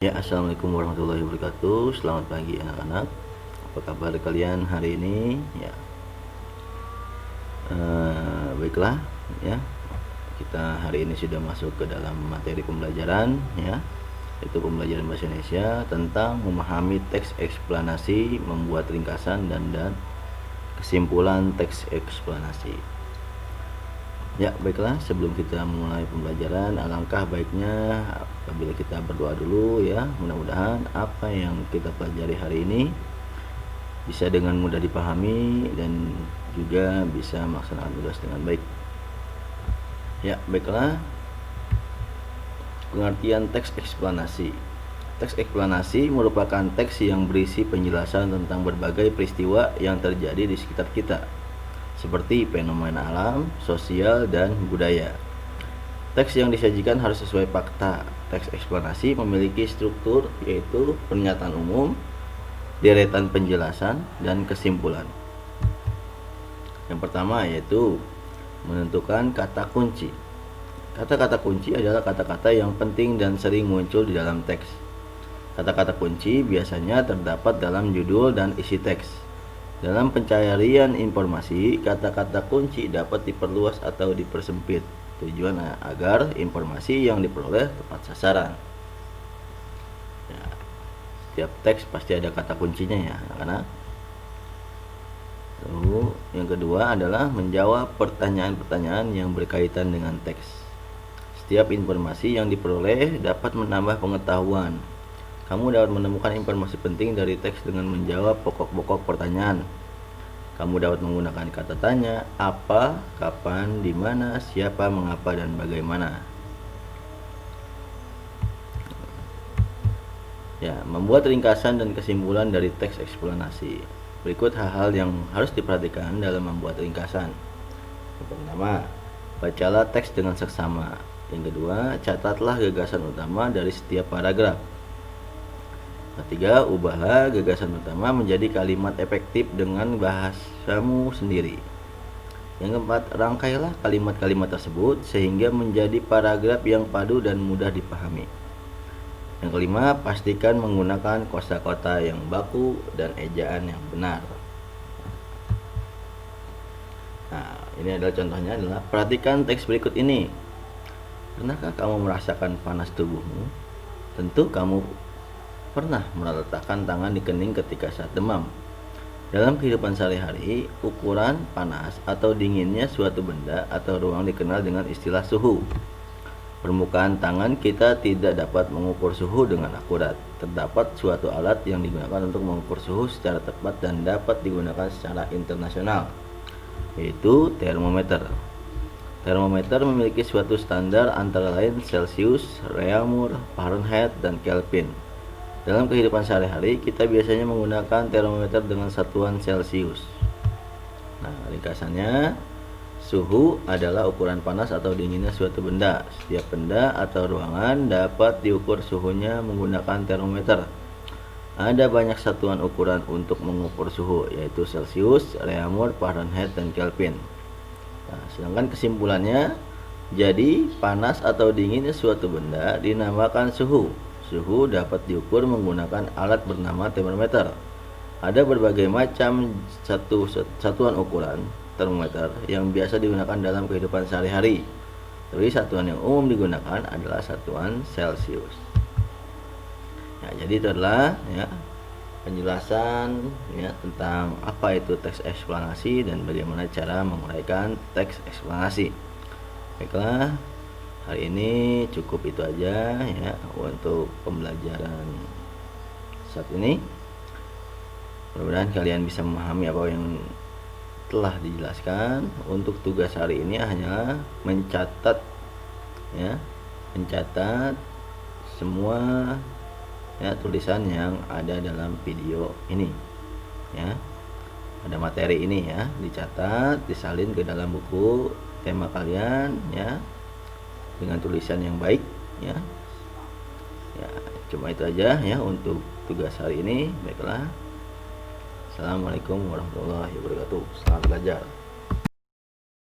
Ya, assalamualaikum warahmatullahi wabarakatuh. Selamat pagi anak-anak. Apa kabar kalian hari ini? Ya, baiklah. Ya, kita hari ini sudah masuk ke dalam materi pembelajaran. Ya, itu pembelajaran bahasa Indonesia tentang memahami teks eksplanasi, membuat ringkasan dan kesimpulan teks eksplanasi. Ya, baiklah, sebelum kita mulai pembelajaran, alangkah baiknya apabila kita berdoa dulu ya. Mudah-mudahan apa yang kita pelajari hari ini bisa dengan mudah dipahami dan juga bisa melaksanakan tugas dengan baik. Ya, baiklah. Pengertian teks eksplanasi. Teks eksplanasi merupakan teks yang berisi penjelasan tentang berbagai peristiwa yang terjadi di sekitar kita, seperti fenomena alam, sosial, dan budaya. Teks yang disajikan harus sesuai fakta. Teks eksplanasi memiliki struktur, yaitu pernyataan umum, deretan penjelasan, dan kesimpulan. Yang pertama yaitu menentukan kata kunci. Kata-kata kunci adalah kata-kata yang penting dan sering muncul di dalam teks. Kata-kata kunci biasanya terdapat dalam judul dan isi teks. Dalam pencarian informasi, kata-kata kunci dapat diperluas atau dipersempit. Tujuan agar informasi yang diperoleh tepat sasaran. Ya, setiap teks pasti ada kata kuncinya ya, anak-anak. Lalu yang kedua adalah menjawab pertanyaan-pertanyaan yang berkaitan dengan teks. Setiap informasi yang diperoleh dapat menambah pengetahuan. Kamu dapat menemukan informasi penting dari teks dengan menjawab pokok-pokok pertanyaan. Kamu dapat menggunakan kata tanya, apa, kapan, di mana, siapa, mengapa, dan bagaimana. Ya, membuat ringkasan dan kesimpulan dari teks eksplanasi. Berikut hal-hal yang harus diperhatikan dalam membuat ringkasan. Yang pertama, bacalah teks dengan seksama. Yang kedua, catatlah gagasan utama dari setiap paragraf. Ketiga, ubahlah gagasan utama menjadi kalimat efektif dengan bahasamu sendiri. Yang keempat, rangkailah kalimat-kalimat tersebut sehingga menjadi paragraf yang padu dan mudah dipahami. Yang kelima, pastikan menggunakan kosakata yang baku dan ejaan yang benar. Nah, ini adalah contohnya adalah perhatikan teks berikut ini. Pernahkah kamu merasakan panas tubuhmu? Tentu kamu pernah meletakkan tangan di kening ketika saat demam. Dalam kehidupan sehari-hari, ukuran panas atau dinginnya suatu benda atau ruang dikenal dengan istilah suhu. Permukaan tangan kita tidak dapat mengukur suhu dengan akurat. Terdapat suatu alat yang digunakan untuk mengukur suhu secara tepat dan dapat digunakan secara internasional, yaitu termometer. Termometer memiliki suatu standar antara lain Celsius, Reaumur, Fahrenheit, dan Kelvin. Dalam kehidupan sehari-hari, kita biasanya menggunakan termometer dengan satuan Celsius. Nah, ringkasannya, suhu adalah ukuran panas atau dinginnya suatu benda. Setiap benda atau ruangan dapat diukur suhunya menggunakan termometer. Ada banyak satuan ukuran untuk mengukur suhu, yaitu Celsius, Reaumur, Fahrenheit, dan Kelvin. Nah, sedangkan kesimpulannya, jadi panas atau dinginnya suatu benda dinamakan suhu. Suhu dapat diukur menggunakan alat bernama termometer. Ada berbagai macam satuan ukuran termometer yang biasa digunakan dalam kehidupan sehari-hari. Tapi satuan yang umum digunakan adalah satuan Celsius. Ya, jadi itu adalah ya, penjelasan ya tentang apa itu teks eksplanasi dan bagaimana cara menguraikan teks eksplanasi. Baiklah, hari ini cukup itu aja ya untuk pembelajaran saat ini. Mudah-mudahan kalian bisa memahami apa yang telah dijelaskan. Untuk tugas hari ini hanya mencatat semua ya tulisan yang ada dalam video ini ya. Ada materi ini ya, dicatat, disalin ke dalam buku tema kalian ya dengan tulisan yang baik ya. Ya, cuma itu aja ya untuk tugas hari ini. Baiklah. Assalamualaikum warahmatullahi wabarakatuh. Selamat belajar.